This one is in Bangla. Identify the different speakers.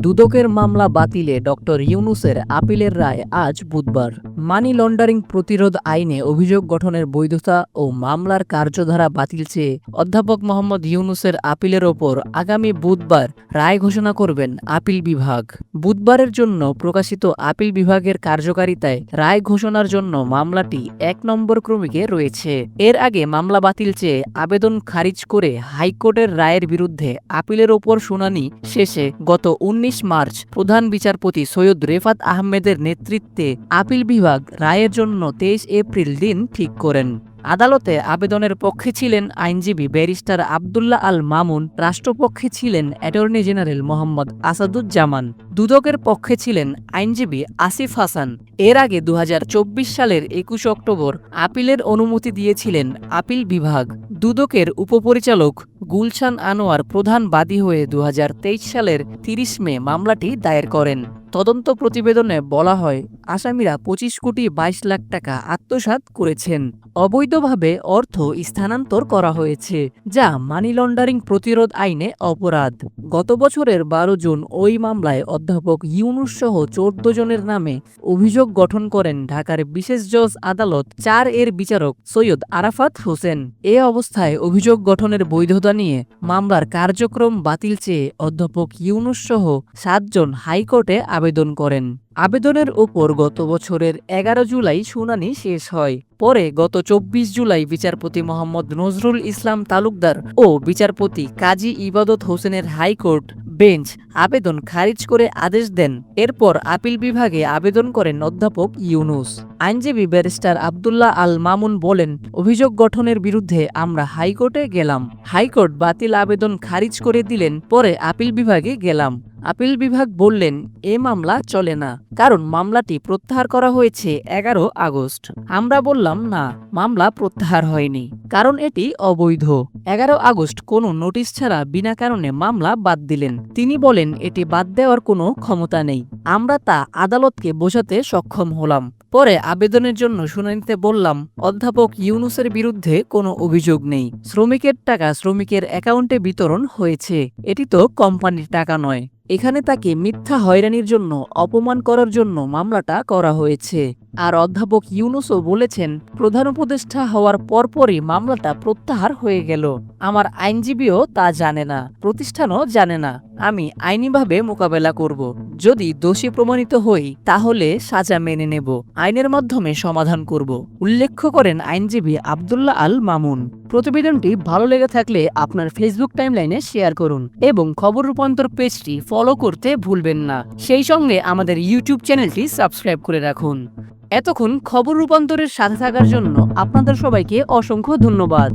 Speaker 1: দুদকের মামলা বাতিলে ডক্টর ইউনূসের আপিলের রায় আজ বুধবার। মানি লন্ডারিং প্রতিরোধ আইনে অভিযোগ গঠনের বৈধতা ও মামলার কার্যধারা বাতিল চেয়ে অধ্যাপক মোহাম্মদ ইউনূসের আপিলের ওপর আগামী বুধবার রায় ঘোষণা করবেন আপিল বিভাগ। বুধবারের জন্য প্রকাশিত আপিল বিভাগের কার্যকারিতায় রায় ঘোষণার জন্য মামলাটি ১ নম্বর ক্রমিকে রয়েছে। এর আগে মামলা বাতিল চেয়ে আবেদন খারিজ করে হাইকোর্টের রায়ের বিরুদ্ধে আপিলের ওপর শুনানি শেষে গত ১৯ মার্চ প্রধান বিচারপতি সৈয়দ রেফাত আহমেদের নেতৃত্বে আপিল বিভাগ রায়ের জন্য ২৩ এপ্রিল দিন ঠিক করেন। আদালতে আবেদনের পক্ষে ছিলেন আইনজীবী ব্যারিস্টার আব্দুল্লাহ আল মামুন, রাষ্ট্রপক্ষে ছিলেন অ্যাটর্নি জেনারেল মোহাম্মদ আসাদুজ্জামান, দুদকের পক্ষে ছিলেন আইনজীবী আসিফ হাসান। এর আগে ২০২৪ সালের ২১ অক্টোবর আপিলের অনুমতি দিয়েছিলেন আপিল বিভাগ। দুদকের উপপরিচালক গুলশান আনোয়ার প্রধান বাদী হয়ে ২০২৩ সালের ৩০ মে মামলাটি দায়ের করেন। তদন্ত প্রতিবেদনে বলা হয়, আসামিরা ২৫ কোটি ২২ লাখ টাকা আত্মসাৎ করেছেন। অবৈধভাবে অর্থ স্থানান্তর করা হয়েছে, যা মানি লন্ডারিং প্রতিরোধ আইনে অপরাধ। গত বছরের ১২ জুন ওই মামলায় অধ্যাপক ইউনূস সহ ১৪ জনের নামে অভিযোগ গঠন করেন ঢাকার বিশেষ জজ আদালত ৪ এর বিচারক সৈয়দ আরাফাত হোসেন। এ অবস্থায় অভিযোগ গঠনের বৈধতা নিয়ে মামলার কার্যক্রম বাতিল চেয়ে অধ্যাপক ইউনূস সহ ৭ জন হাইকোর্টে আবেদন করেন। আবেদনের ওপর গত বছরের ১১ জুলাই শুনানি শেষ হয়। পরে গত ২৪ জুলাই বিচারপতি মোহাম্মদ নজরুল ইসলাম তালুকদার ও বিচারপতি কাজী ইবাদত হোসেনের হাইকোর্ট বেঞ্চ আবেদন খারিজ করে আদেশ দেন। এরপর আপিল বিভাগে আবেদন করেন অধ্যাপক ইউনূস। আইনজীবী ব্যারিস্টার আব্দুল্লাহ আল মামুন বলেন, অভিযোগ গঠনের বিরুদ্ধে আমরা হাইকোর্টে গেলাম। হাইকোর্ট বাতিল আবেদন খারিজ করে দিলেন। পরে আপিল বিভাগে গেলাম। আপিল বিভাগ বললেন, এ মামলা চলে না, কারণ মামলাটি প্রত্যাহার করা হয়েছে ১১ আগস্ট। আমরা বললাম, না, মামলা প্রত্যাহার হয়নি, কারণ এটি অবৈধ। ১১ আগস্ট কোনো নোটিশ ছাড়া বিনা কারণে মামলা বাদ দিলেন। তিনি বলেন, এটি বাদ দেওয়ার কোনো ক্ষমতা নেই। আমরা তা আদালতকে বোঝাতে সক্ষম হলাম। পরে আবেদনের জন্য শুনানিতে বললাম, অধ্যাপক ইউনূসের বিরুদ্ধে কোনো অভিযোগ নেই। শ্রমিকের টাকা শ্রমিকের অ্যাকাউন্টে বিতরণ হয়েছে, এটি তো কোম্পানির টাকা নয়। এখানে তাকে মিথ্যা হয়রানির জন্য, অপমান করার জন্য মামলাটা করা হয়েছে। আর অধ্যাপক ইউনূসও বলেছেন, প্রধান উপদেষ্টা হওয়ার পরপরই মামলাটা প্রত্যাহার হয়ে গেল। আমার আইনজীবীও তা জানে না, প্রতিষ্ঠানও জানে না। আমি আইনিভাবে মোকাবেলা করব। যদি দোষী প্রমাণিত হই তাহলে সাজা মেনে নেব, আইনের মাধ্যমে সমাধান করব, উল্লেখ করেন আইনজীবী আব্দুল্লাহ আল মামুন। প্রতিবেদনটি ভালো লেগে থাকলে আপনার ফেসবুক টাইমলাইনে শেয়ার করুন এবং খবর রূপান্তর পেজটি ফলো করতে ভুলবেন না। সেই সঙ্গে আমাদের ইউটিউব চ্যানেলটি সাবস্ক্রাইব করে রাখুন। এতক্ষণ খবর রূপান্তরের সাথে থাকার জন্য আপনাদের সবাইকে অসংখ্য ধন্যবাদ।